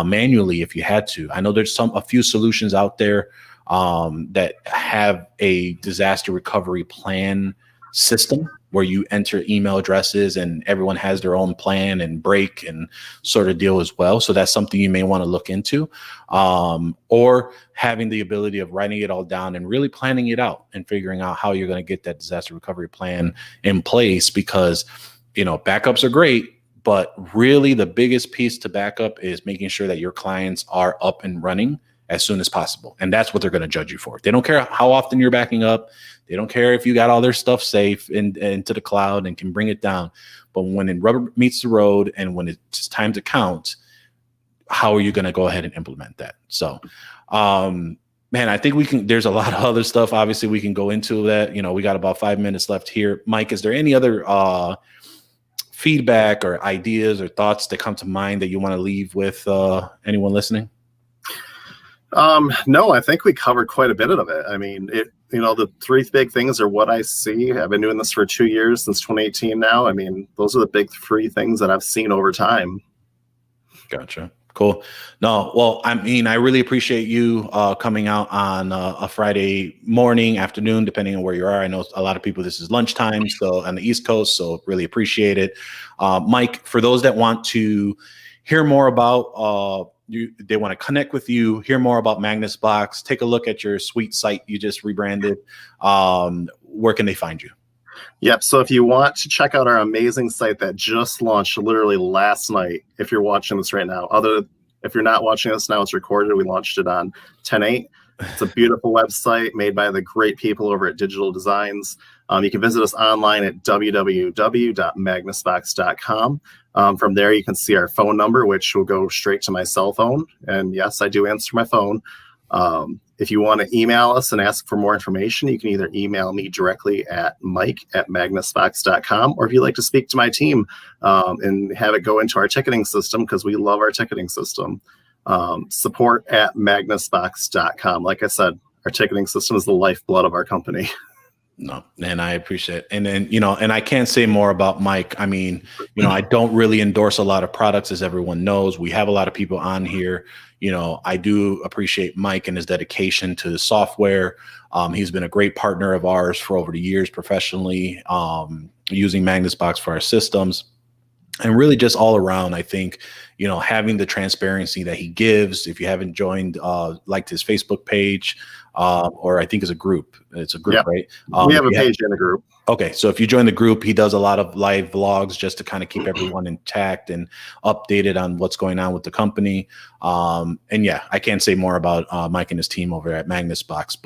manually if you had to. I know there's a few solutions out there that have a disaster recovery plan system where you enter email addresses and everyone has their own plan and break and sort of deal as well. So that's something you may want to look into, or having the ability of writing it all down and really planning it out and figuring out how you're going to get that disaster recovery plan in place, because, backups are great, but really the biggest piece to backup is making sure that your clients are up and running as soon as possible. And that's what they're going to judge you for. They don't care how often you're backing up. They don't care if you got all their stuff safe into the cloud and can bring it down. But when the rubber meets the road and when it's time to count, how are you going to go ahead and implement that? So, man, I think there's a lot of other stuff. Obviously, we can go into that. We got about 5 minutes left here. Mike, is there any other feedback or ideas or thoughts that come to mind that you want to leave with anyone listening? No, I think we covered quite a bit of it. The three big things are what I see. I've been doing this for 2 years, since 2018 now. Those are the big three things that I've seen over time. Gotcha. Cool. No, well, I really appreciate you coming out on a Friday morning, afternoon, depending on where you are. I know a lot of people, this is lunchtime, so on the East Coast, so really appreciate it. Mike, for those that want to hear more about they want to connect with you, hear more about Magnus Box, take a look at your sweet site you just rebranded. Where can they find you? Yep. So if you want to check out our amazing site that just launched literally last night, if you're watching this right now, if you're not watching this now, it's recorded. We launched it on 10/8. It's a beautiful website made by the great people over at Digital Designs. You can visit us online at www.magnusbox.com. From there, you can see our phone number, which will go straight to my cell phone. And yes, I do answer my phone. If you want to email us and ask for more information, you can either email me directly at mike@magnusbox.com, or if you'd like to speak to my team and have it go into our ticketing system, because we love our ticketing system, support@magnusbox.com. Like I said, our ticketing system is the lifeblood of our company. No, and I appreciate it. And then, and I can't say more about Mike. I mean, I don't really endorse a lot of products, as everyone knows. We have a lot of people on here. I do appreciate Mike and his dedication to the software. He's been a great partner of ours for over the years professionally, using Magnus Box for our systems. And really just all around, I think, having the transparency that he gives. If you haven't joined, liked his Facebook page, or I think it's a group. It's a group, yep. Right? We have a page in a group. Okay, so if you join the group, he does a lot of live vlogs just to kind of keep everyone intact and updated on what's going on with the company. And yeah, I can't say more about Mike and his team over at Magnus Box,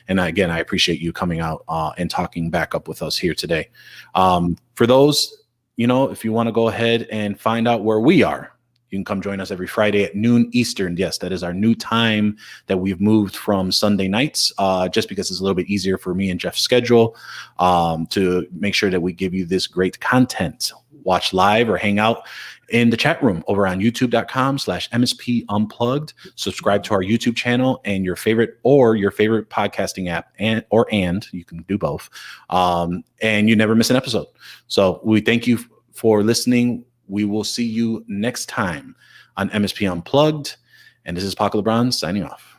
and again, I appreciate you coming out and talking back up with us here today. For those, if you want to go ahead and find out where we are, you can come join us every Friday at noon Eastern. Yes, that is our new time that we've moved from Sunday nights, just because it's a little bit easier for me and Jeff's schedule, to make sure that we give you this great content. Watch live or hang out in the chat room over on youtube.com/MSP Unplugged. Subscribe to our YouTube channel and your favorite podcasting app, and you can do both. And you never miss an episode. So we thank you for listening. We will see you next time on MSP Unplugged. And this is Paco Lebron signing off.